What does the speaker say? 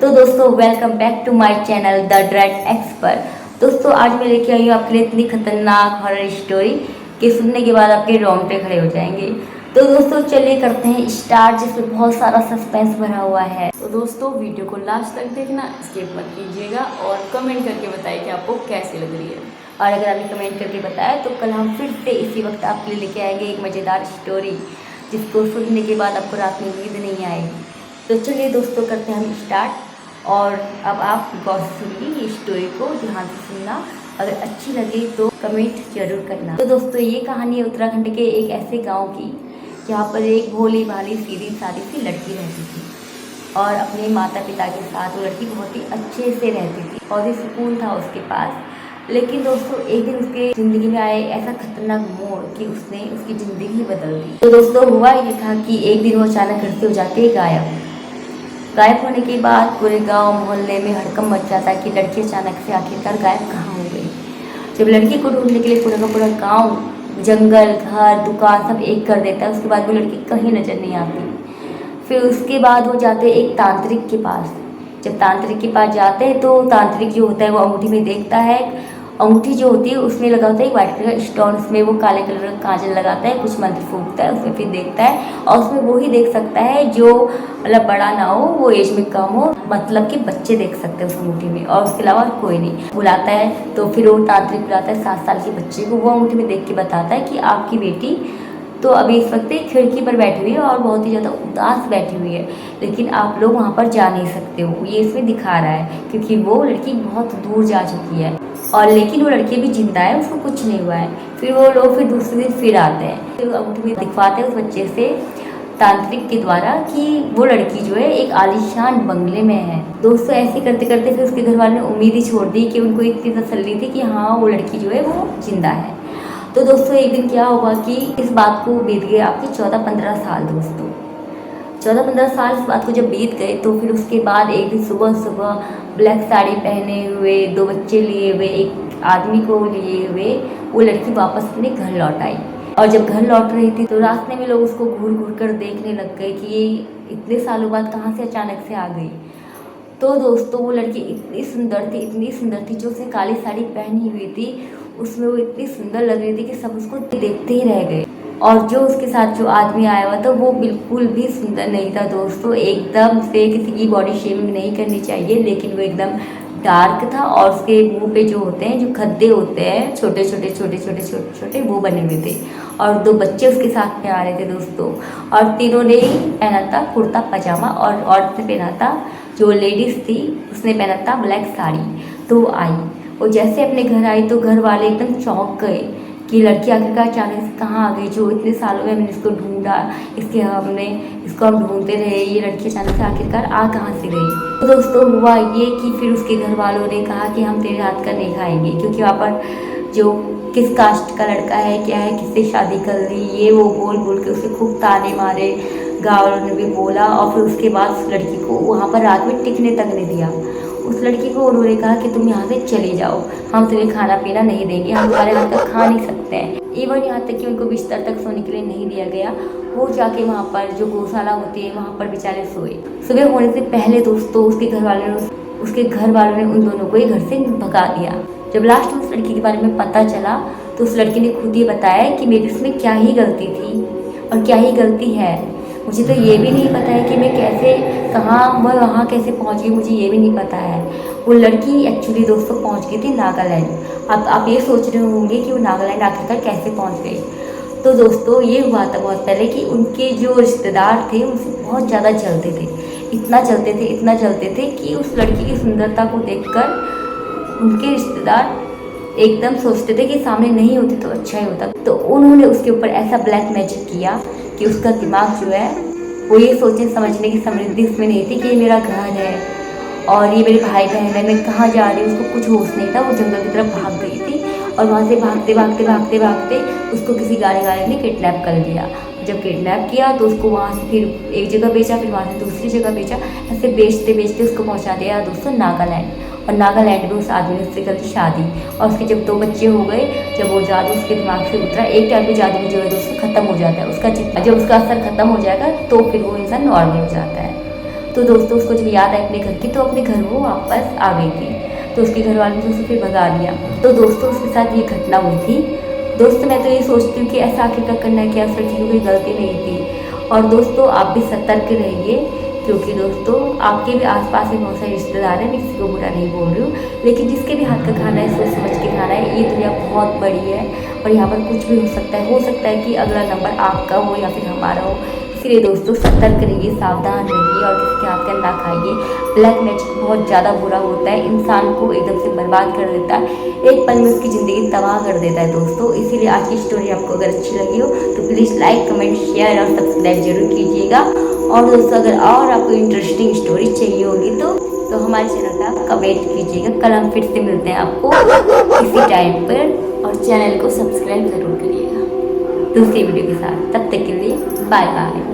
तो दोस्तों welcome back to my channel the trade expert. दोस्तों आज मैं लेके आई हूँ आपके लिए इतनी खतरनाक हॉरर स्टोरी कि सुनने के बाद आपके रोंगटे खड़े हो जाएंगे। तो दोस्तों चलिए करते हैं स्टार्ट, जिसमें बहुत सारा सस्पेंस भरा हुआ है। तो दोस्तों वीडियो को लास्ट तक देखना, स्किप मत कीजिएगा और कमेंट करके बताइए कि आपको कैसी लग रही है। और अगर आपने कमेंट करके बताया तो कल हम फिर से इसी वक्त आपके लिए लेके आएंगे एक मज़ेदार स्टोरी, जिसको सुनने के बाद आपको रात में नींद नहीं आएगी। तो चलिए दोस्तों करते हैं हम स्टार्ट। और अब आप गौर से सुनिए ये स्टोरी को, ध्यान से सुनना। अगर अच्छी लगे तो कमेंट जरूर करना। तो दोस्तों ये कहानी है उत्तराखंड के एक ऐसे गांव की जहाँ पर एक भोली भाली सीधी सादी सी लड़की रहती थी और अपने माता पिता के साथ वो लड़की बहुत ही अच्छे से रहती थी और ही सुकून था उसके पास। लेकिन दोस्तों एक दिन उसके ज़िंदगी में आए ऐसा खतरनाक मोड़ कि उसने उसकी ज़िंदगी ही बदल दी। तो दोस्तों हुआ ये था कि एक दिन वो अचानक घर से हो जाते गायब होने के बाद पूरे गांव मोहल्ले में हड़कंप मच जाता कि लड़की अचानक से आखिरकार गायब कहाँ हो गई। जब लड़की को ढूंढने के लिए पूरा का पूरा गांव, जंगल, घर, दुकान सब एक कर देता है, उसके बाद वो लड़की कहीं नज़र नहीं आती। फिर उसके बाद वो जाते एक तांत्रिक के पास। जब तांत्रिक के पास जाते हैं तो तांत्रिक जो होता है वो अंगूठी में देखता है। अंगूठी जो होती है उसमें लगा होता है एक वाइट कलर का स्टोन, उसमें वो काले कलर का काजल लगाता है, कुछ मंत्र फूंकता है, उसमें फिर देखता है और उसमें वो ही देख सकता है जो मतलब बड़ा ना हो, वो एज में कम हो, मतलब कि बच्चे देख सकते हैं उस अंगूठी में, और उसके अलावा कोई नहीं। बुलाता है तो फिर वो तांत्रिक बुलाता है 7 साल के बच्चे को, वो अंगूठी में देख के बताता है कि आपकी बेटी तो अभी इस वक्त खिड़की पर बैठी हुई है और बहुत ही ज़्यादा उदास बैठी हुई है, लेकिन आप लोग वहाँ पर जा नहीं सकते हो, ये इसमें दिखा रहा है, क्योंकि वो लड़की बहुत दूर जा चुकी है और लेकिन वो लड़की भी जिंदा है, उसको कुछ नहीं हुआ है। फिर वो लोग फिर दूसरे दिन फिर आते हैं, फिर अंगूठी में दिखवाते हैं उस बच्चे से तांत्रिक के द्वारा कि वो लड़की जो है एक आलीशान बंगले में है। दोस्तों ऐसे करते करते फिर उसके घर वालों ने उम्मीद ही छोड़ दी कि उनको इतनी तसल्ली थी कि हाँ वो लड़की जो है वो जिंदा है। तो दोस्तों एक दिन क्या हुआ कि इस बात को बीत गए आपके 14-15 साल। दोस्तों 14-15 साल इस बात को जब बीत गए तो फिर उसके बाद एक दिन सुबह सुबह ब्लैक साड़ी पहने हुए, 2 बच्चे लिए हुए, एक आदमी को लिए हुए वो लड़की वापस अपने घर लौट आई। और जब घर लौट रही थी तो रास्ते में लोग उसको घूर घूर कर देखने लग गए कि ये इतने सालों बाद कहाँ से अचानक से आ गई। तो दोस्तों वो लड़की इतनी सुंदर थी, जो उसने काली साड़ी पहनी हुई थी उसमें वो इतनी सुंदर लग रही थी कि सब उसको देखते ही रह गए। और जो उसके साथ जो आदमी आया हुआ था वो बिल्कुल भी सुंदर नहीं था दोस्तों, एकदम से किसी की बॉडी शेमिंग नहीं करनी चाहिए, लेकिन वो एकदम डार्क था और उसके मुंह पे जो होते हैं, जो खद्दे होते हैं छोटे छोटे वो बने हुए थे। और 2 बच्चे उसके साथ में आ रहे थे दोस्तों, और तीनों ने पहना था कुर्ता पजामा और औरत ने पहना था, जो लेडीज़ थी उसने पहना था ब्लैक साड़ी। तो वो आई, वो जैसे अपने घर आई तो घर वाले एकदम चौंक गए कि लड़की आखिरकार अचानक से कहाँ आ गई, जो इतने सालों में हमने इसको ढूंढा, इसको हम ढूंढते रहे, ये लड़की अचानक से आखिरकार आ कहाँ से गई। तो दोस्तों हुआ ये कि फिर उसके घर वालों ने कहा कि हम तेरे हाथ का नहीं खाएंगे, क्योंकि वहाँ पर जो किस कास्ट का लड़का है, क्या है, किससे शादी कर ली, ये वो बोल बोल के उसे खूब ताने मारे, गाँव वालों ने भी बोला। और फिर उसके बाद उस लड़की को वहाँ पर रात में टिकने तक नहीं दिया। उस लड़की को उन्होंने कहा कि तुम यहाँ से चली जाओ, हम तुम्हें खाना पीना नहीं देंगे, हम तुम्हारे हाथ का खा नहीं सकते हैं। इवन यहाँ तक कि उनको बिस्तर तक सोने के लिए नहीं दिया गया। वो जाके वहाँ पर जो गौशाला होती है वहाँ पर बेचारे सोए। सुबह होने से पहले दोस्तों उसके घर वालों ने उन दोनों को ही घर से भगा दिया। जब लास्ट में उस लड़की के बारे में पता चला तो उस लड़की ने खुद ही बताया कि मेरी इसमें क्या ही गलती थी और क्या ही गलती है। मुझे तो ये भी नहीं पता है कि मैं कैसे वहाँ कैसे पहुँच गई, मुझे ये भी नहीं पता है। वो लड़की एक्चुअली दोस्तों पहुँच गई थी नागालैंड। अब आप ये सोच रहे होंगे कि वो नागालैंड आखिरकार कैसे पहुँच गई। तो दोस्तों ये हुआ था बहुत पहले कि उनके जो रिश्तेदार थे उनसे बहुत ज़्यादा जलते थे, इतना जलते थे कि उस लड़की की सुंदरता को देखकर उनके रिश्तेदार एकदम सोचते थे कि सामने नहीं होती तो अच्छा ही होता। तो उन्होंने उसके ऊपर ऐसा ब्लैक मैजिक किया कि उसका दिमाग जो है वो ये सोचने समझने की समृद्धि उसमें नहीं थी कि ये मेरा घर है और ये मेरे भाई बहन है, मैं कहाँ जा रही हूँ, उसको कुछ होश नहीं था। वो जंगल की तरफ भाग गई थी और वहाँ से भागते उसको किसी गाड़ी वाले ने किडनैप कर लिया। जब किडनैप किया तो उसको वहाँ से फिर एक जगह बेचा, फिर वहाँ से दूसरी जगह बेचा, ऐसे बेचते उसको पहुँचा दिया दोस्तों नागालैंड। और नागालैंड में उस आदमी ने उससे कर दी शादी और उसके जब 2 बच्चे हो गए, जब वो जादू उसके दिमाग से उतरा, एक टाइम पे जादू जो है दोस्तों खत्म हो जाता है उसका, जब उसका असर खत्म हो जाएगा तो फिर वो इंसान नॉर्मल हो जाता है। तो दोस्तों उसको जब याद आई अपने घर की तो अपने घर वो वापस आ गई थी। तो उसके घर वालों ने उसे फिर भगा दिया। तो दोस्तों उसके साथ ये घटना हुई थी। दोस्तों मैं तो ये सोचती हूँ कि ऐसा आखिर का करना है, क्या उस लड़की की कोई गलती नहीं थी। और दोस्तों आप भी सतर्क रहिए, क्योंकि दोस्तों आपके भी आसपास में बहुत सारे रिश्तेदार हैं, मैं किसी को बुरा नहीं बोल रही हूँ, लेकिन जिसके भी हाथ का खाना है सोच समझ के खाना है। ये दुनिया बहुत बड़ी है और यहाँ पर कुछ भी हो सकता है कि अगला नंबर आपका हो या फिर हमारा हो। इसलिए दोस्तों सतर्क रहिए, सावधान रहिए और किसी के हाथ का ना खाइए। ब्लैक मैजिक बहुत ज़्यादा बुरा होता है, इंसान को एकदम से बर्बाद कर देता है, एक पल में उसकी ज़िंदगी तबाह कर देता है दोस्तों। इसीलिए आज की स्टोरी आपको अगर अच्छी लगी हो तो प्लीज़ लाइक, कमेंट, शेयर और सब्सक्राइब जरूर कीजिएगा। और दोस्तों अगर और आपको इंटरेस्टिंग स्टोरी चाहिए होगी तो हमारे चैनल पर कमेंट कीजिएगा। कल हम फिर से मिलते हैं आपको इसी टाइम पर, और चैनल को सब्सक्राइब जरूर करिएगा दूसरी वीडियो के साथ। तब तक के लिए बाय बाय।